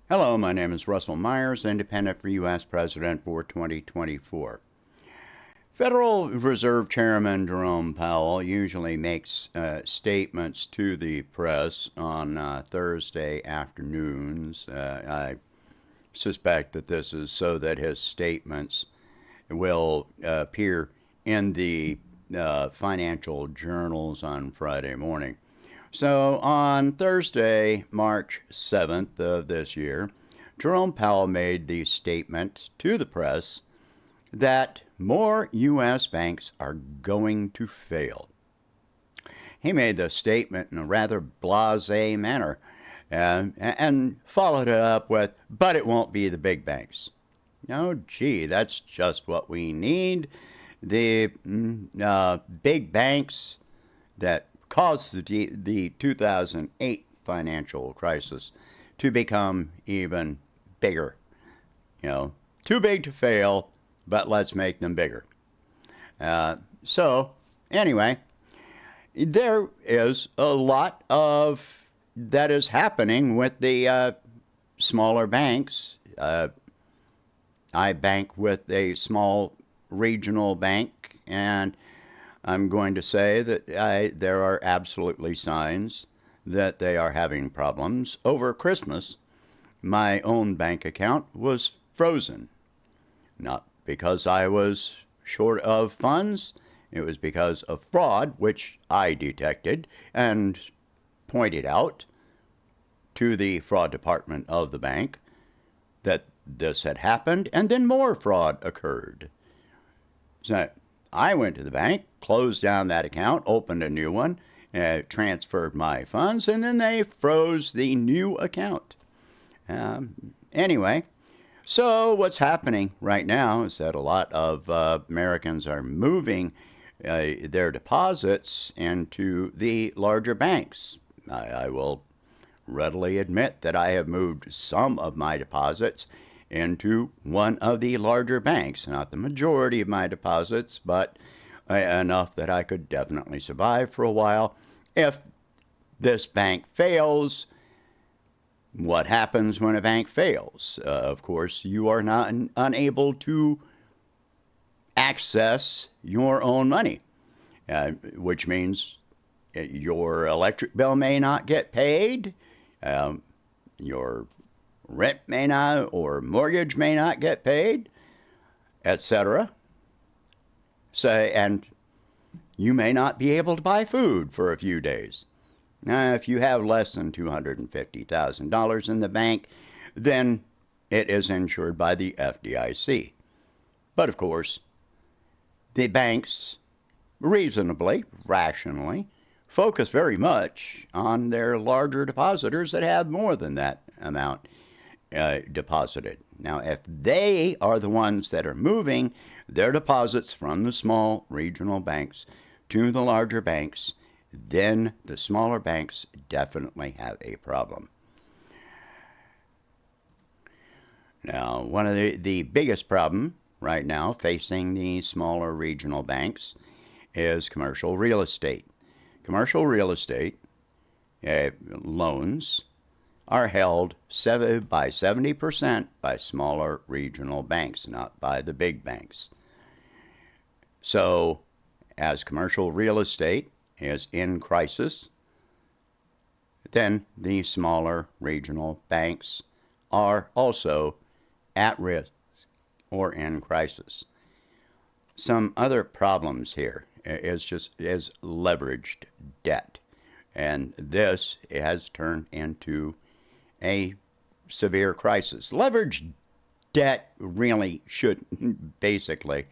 Hello, my name is Russell Myers, independent for U.S. President for 2024. Federal Reserve Chairman Jerome Powell usually makes statements to the press on Thursday afternoons. I suspect that this is so that his statements will appear in the financial journals on Friday morning. So on Thursday, March 7th of this year, Jerome Powell made the statement to the press that more U.S. banks are going to fail. He made the statement in a rather blasé manner and followed it up with, but it won't be the big banks. Oh, gee, that's just what we need. The big banks that caused the 2008 financial crisis to become even bigger. Too big to fail, but let's make them bigger. So, anyway, there is a lot of that is happening with the smaller banks. I bank with a small regional bank, and I'm going to say that there are absolutely signs that they are having problems. Over Christmas, my own bank account was frozen. Not because I was short of funds, it was because of fraud, which I detected and pointed out to the fraud department of the bank that this had happened, and then more fraud occurred. So I went to the bank, closed down that account, opened a new one, transferred my funds, and then they froze the new account. Anyway, so what's happening right now is that a lot of Americans are moving their deposits into the larger banks. I will readily admit that I have moved some of my deposits into one of the larger banks. Not the majority of my deposits, but enough that I could definitely survive for a while. If this bank fails, what happens when a bank fails? Of course, you are not unable to access your own money, which means your electric bill may not get paid, your rent may not, or mortgage may not get paid, etc. So, and you may not be able to buy food for a few days. Now, if you have less than $250,000 in the bank, then it is insured by the FDIC. But of course, the banks reasonably, rationally, focus very much on their larger depositors that have more than that amount deposited. Now, if they are the ones that are moving their deposits from the small regional banks to the larger banks, then the smaller banks definitely have a problem. Now, one of the biggest problem right now facing the smaller regional banks is commercial real estate. Commercial real estate loans are held by 70% by smaller regional banks, not by the big banks. So, as commercial real estate is in crisis, then the smaller regional banks are also at risk or in crisis. Some other problems here is leveraged debt, and this has turned into a severe crisis. Leveraged debt really shouldn't, basically,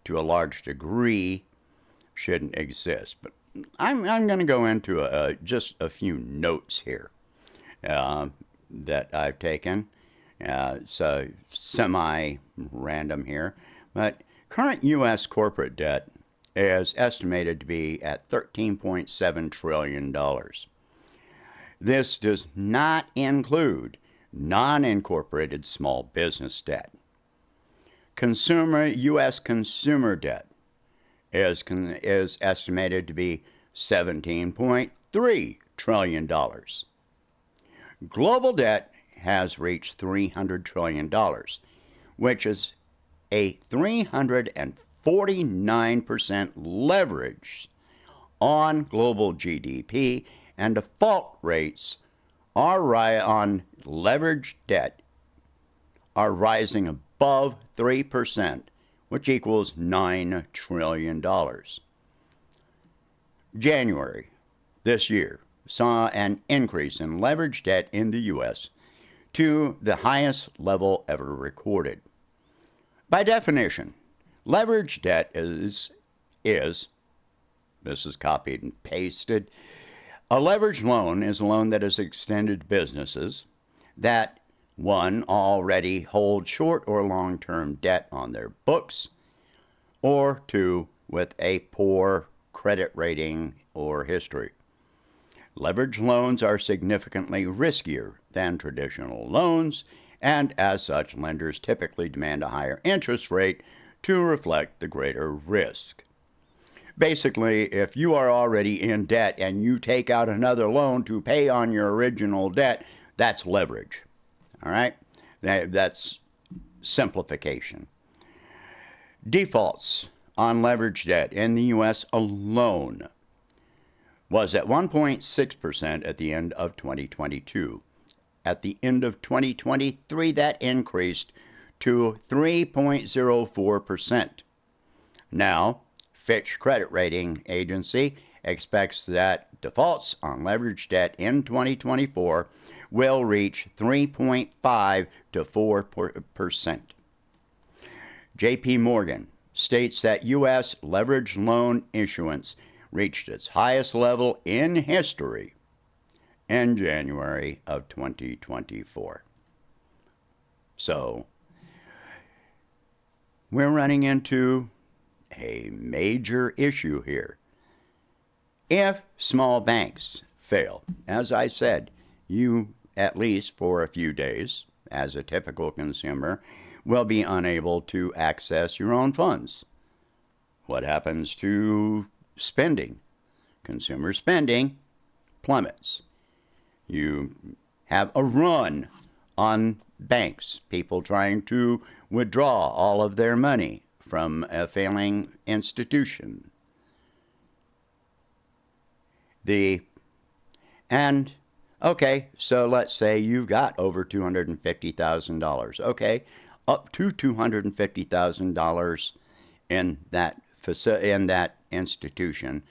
to a large degree, shouldn't exist. But I'm going to go into just a few notes here that I've taken. So semi-random here. But current U.S. corporate debt is estimated to be at $13.7 trillion. This does not include non-incorporated small business debt. U.S. consumer debt is estimated to be $17.3 trillion. Global debt has reached $300 trillion, which is a 349% leverage on global GDP, and default rates on leveraged debt are rising above 3%, which equals $9 trillion. January this year saw an increase in leveraged debt in the U.S. to the highest level ever recorded. By definition, leveraged debt is this is copied and pasted. A leveraged loan is a loan that is extended to businesses that, one, already hold short or long-term debt on their books, or two, with a poor credit rating or history. Leveraged loans are significantly riskier than traditional loans, and as such, lenders typically demand a higher interest rate to reflect the greater risk. Basically, if you are already in debt and you take out another loan to pay on your original debt, that's leverage. All right? That's simplification. Defaults on leveraged debt in the U.S. alone was at 1.6% at the end of 2022. At the end of 2023, that increased to 3.04%. Now, Fitch Credit Rating Agency expects that defaults on leveraged debt in 2024 will reach 3.5 to 4%. JP Morgan states that U.S. leveraged loan issuance reached its highest level in history in January of 2024. So, we're running into a major issue here. If small banks fail, as I said, you, at least for a few days, as a typical consumer, will be unable to access your own funds. What happens to spending? Consumer spending plummets. You have a run on banks, people trying to withdraw all of their money from a failing institution. Okay, so let's say you've got over $250,000. Okay, up to $250,000 in that institution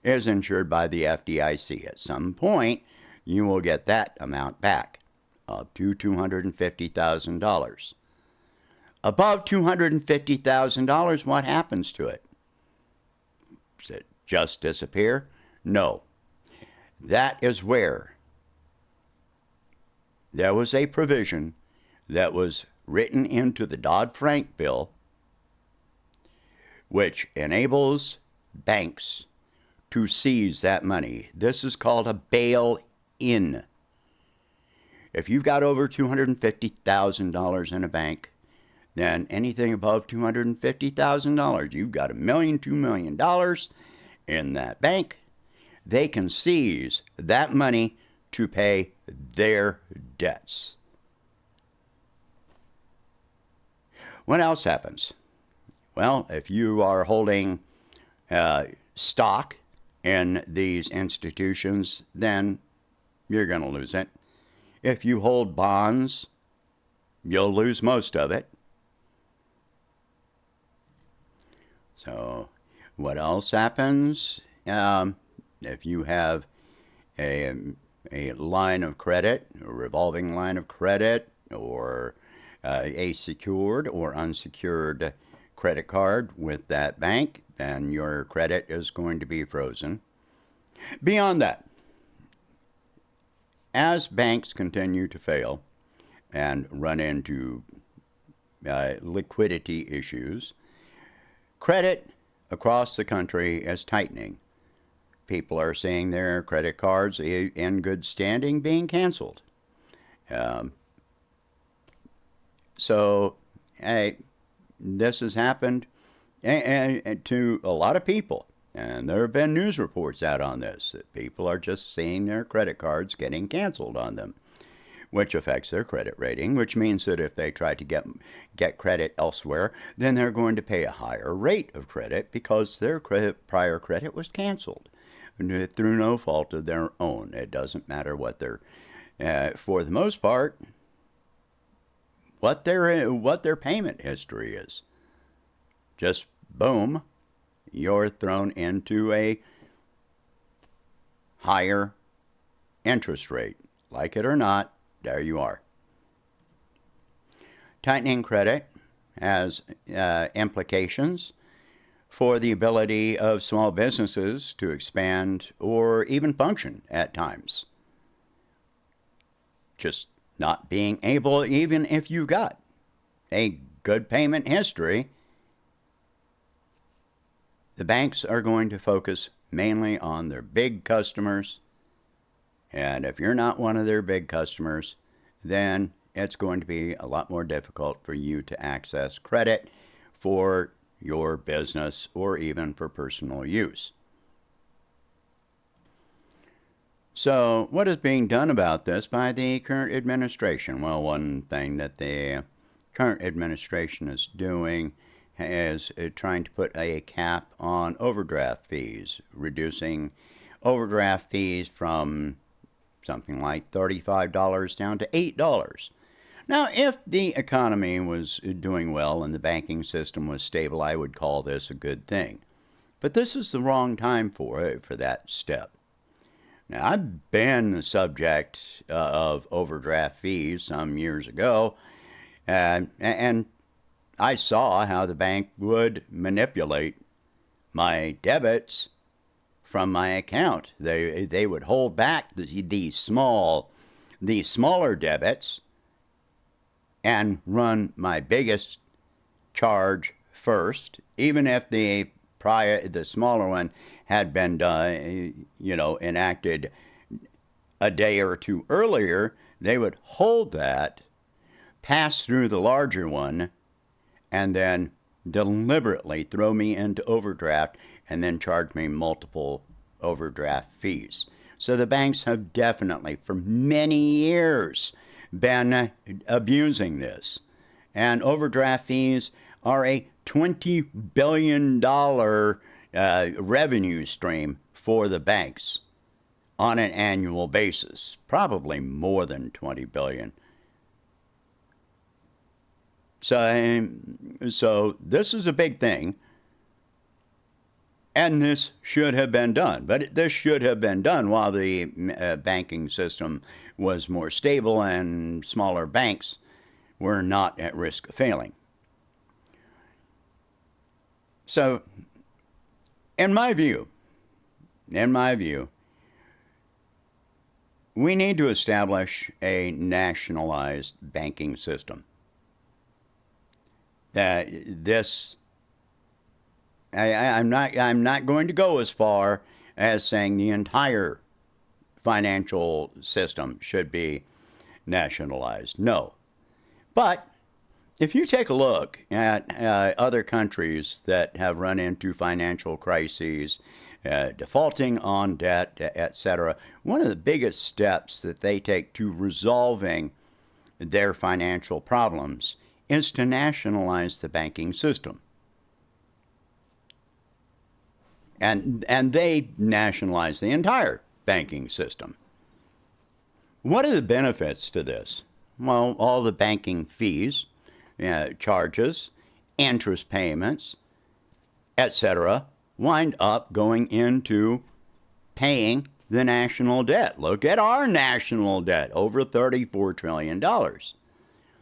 is insured by the FDIC. At some point, you will get that amount back, up to $250,000. Above $250,000, what happens to it? Does it just disappear? No. That is where there was a provision that was written into the Dodd-Frank bill which enables banks to seize that money. This is called a bail-in. If you've got over $250,000 in a bank, then anything above $250,000, you've got $1 million, $2 million in that bank, they can seize that money to pay their debts. What else happens? Well, if you are holding stock in these institutions, then you're going to lose it. If you hold bonds, you'll lose most of it. So, what else happens? If you have a line of credit, a revolving line of credit, or a secured or unsecured credit card with that bank, then your credit is going to be frozen. Beyond that, as banks continue to fail and run into liquidity issues, credit across the country is tightening. People are seeing their credit cards in good standing being canceled. So, this has happened to a lot of people. And there have been news reports out on this, that people are just seeing their credit cards getting canceled on them. which affects their credit rating, which means that if they try to get credit elsewhere, then they're going to pay a higher rate of credit because their prior credit was canceled through no fault of their own. It doesn't matter what their, for the most part, what their payment history is. Just boom, you're thrown into a higher interest rate. Like it or not, there you are. Tightening credit has implications for the ability of small businesses to expand or even function at times. Just not being able, even if you got a good payment history, the banks are going to focus mainly on their big customers. And if you're not one of their big customers, then it's going to be a lot more difficult for you to access credit for your business or even for personal use. So what is being done about this by the current administration? Well, one thing that the current administration is doing is trying to put a cap on overdraft fees, reducing overdraft fees from something like $35 down to $8. Now, if the economy was doing well and the banking system was stable, I would call this a good thing. But this is the wrong time for that step. Now, I've been the subject of overdraft fees some years ago, and I saw how the bank would manipulate my debits from my account. They would hold back the smaller debits and run my biggest charge first, even if the smaller one had been done, enacted a day or two earlier. They would hold that, pass through the larger one, and then deliberately throw me into overdraft and then charge me multiple overdraft fees. So the banks have definitely, for many years, been abusing this. And overdraft fees are a $20 billion revenue stream for the banks on an annual basis, probably more than $20 billion. So this is a big thing, and this should have been done. But this should have been done while the banking system was more stable and smaller banks were not at risk of failing. So, in my view, we need to establish a nationalized banking system. I'm not going to go as far as saying the entire financial system should be nationalized. No. But if you take a look at other countries that have run into financial crises, defaulting on debt, etc., one of the biggest steps that they take to resolving their financial problems is to nationalize the banking system. And they nationalize the entire banking system. What are the benefits to this? Well, all the banking fees, charges, interest payments, etc., wind up going into paying the national debt. Look at our national debt, over $34 trillion.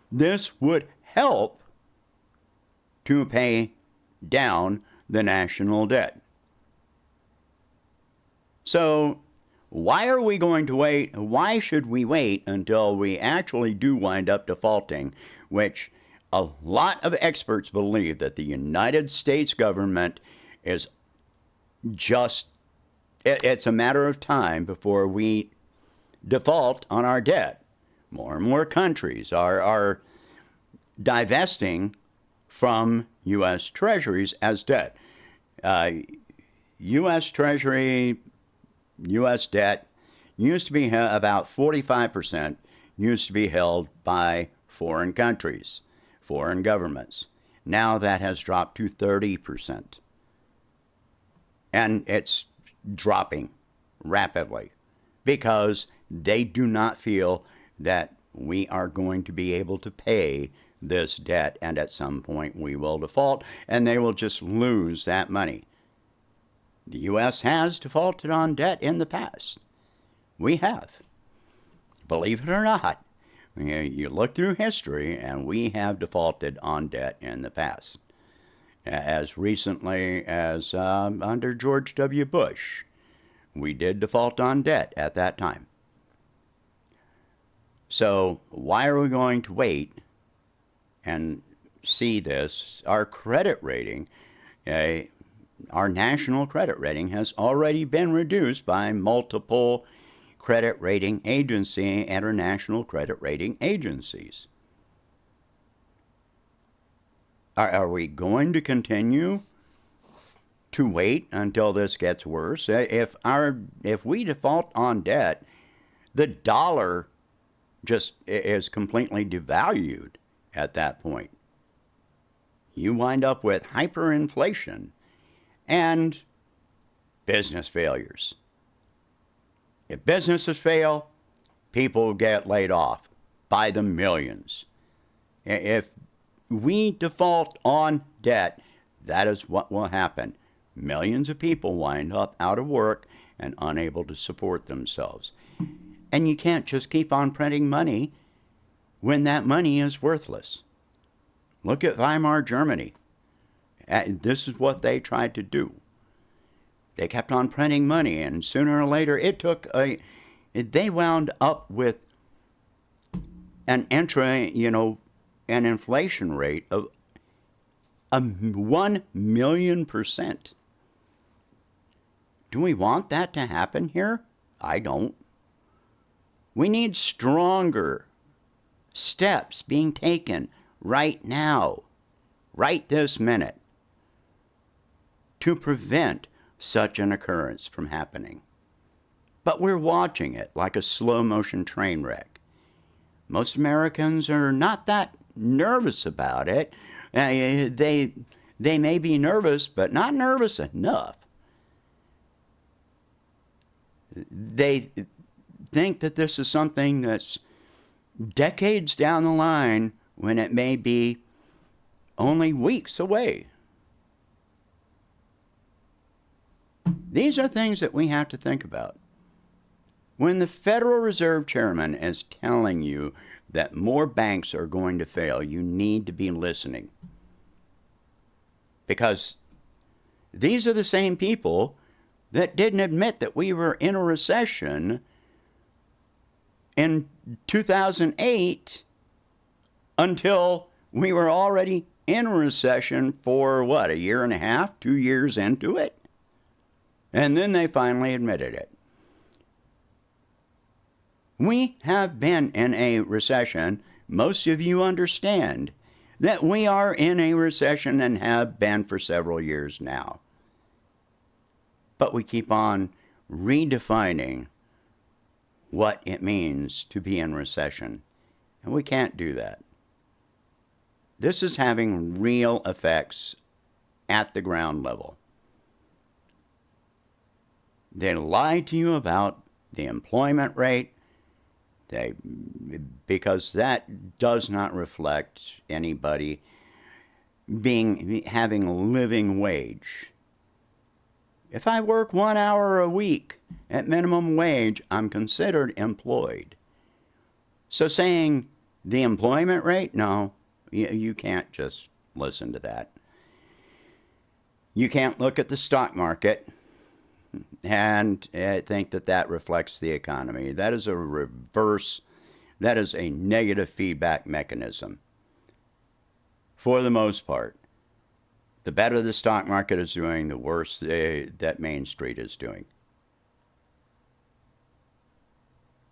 This would help to pay down the national debt. So why are we going to wait? Why should we wait until we actually do wind up defaulting, which a lot of experts believe that the United States government is it's a matter of time before we default on our debt. More and more countries are divesting from U.S. Treasuries as debt. U.S. Treasury, U.S. debt used to be about 45% used to be held by foreign countries, foreign governments. Now that has dropped to 30%. And it's dropping rapidly because they do not feel that we are going to be able to pay this debt, and at some point we will default, and they will just lose that money. The U.S. has defaulted on debt in the past. We have. Believe it or not, you look through history, and we have defaulted on debt in the past. As recently as under George W. Bush, we did default on debt at that time. So why are we going to wait and see this? Our credit rating, our national credit rating, has already been reduced by multiple credit rating agency, international credit rating agencies. Are we going to continue to wait until this gets worse? If we default on debt, the dollar just is completely devalued at that point. You wind up with hyperinflation and business failures. If businesses fail, people get laid off by the millions. If we default on debt, that is what will happen. Millions of people wind up out of work and unable to support themselves. And you can't just keep on printing money when that money is worthless. Look at Weimar Germany. This is what they tried to do. They kept on printing money, and sooner or later they wound up with an inflation rate of 1,000,000%. Do we want that to happen here? I don't. We need stronger steps being taken right now, right this minute, to prevent such an occurrence from happening. But we're watching it like a slow-motion train wreck. Most Americans are not that nervous about it. They may be nervous, but not nervous enough. They think that this is something that's decades down the line when it may be only weeks away. These are things that we have to think about. When the Federal Reserve Chairman is telling you that more banks are going to fail, you need to be listening. Because these are the same people that didn't admit that we were in a recession in 2008 until we were already in a recession for, a year and a half, 2 years into it? And then they finally admitted it. We have been in a recession. Most of you understand that we are in a recession and have been for several years now. But we keep on redefining what it means to be in recession. And we can't do that. This is having real effects at the ground level. They lie to you about the employment rate, because that does not reflect anybody having a living wage. If I work 1 hour a week at minimum wage, I'm considered employed. So saying the employment rate, no, you can't just listen to that. You can't look at the stock market and think that that reflects the economy. That is a negative feedback mechanism. For the most part, the better the stock market is doing, the worse that Main Street is doing.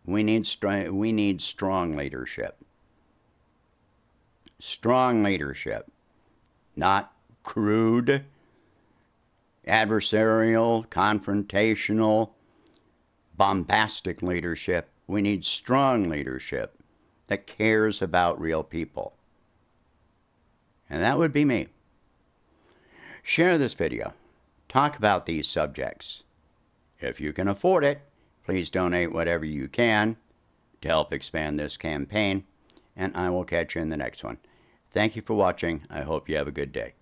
We need strong leadership. Strong leadership, not crude, adversarial, confrontational, bombastic leadership. We need strong leadership that cares about real people. And that would be me. Share this video. Talk about these subjects. If you can afford it, please donate whatever you can to help expand this campaign, and I will catch you in the next one. Thank you for watching. I hope you have a good day.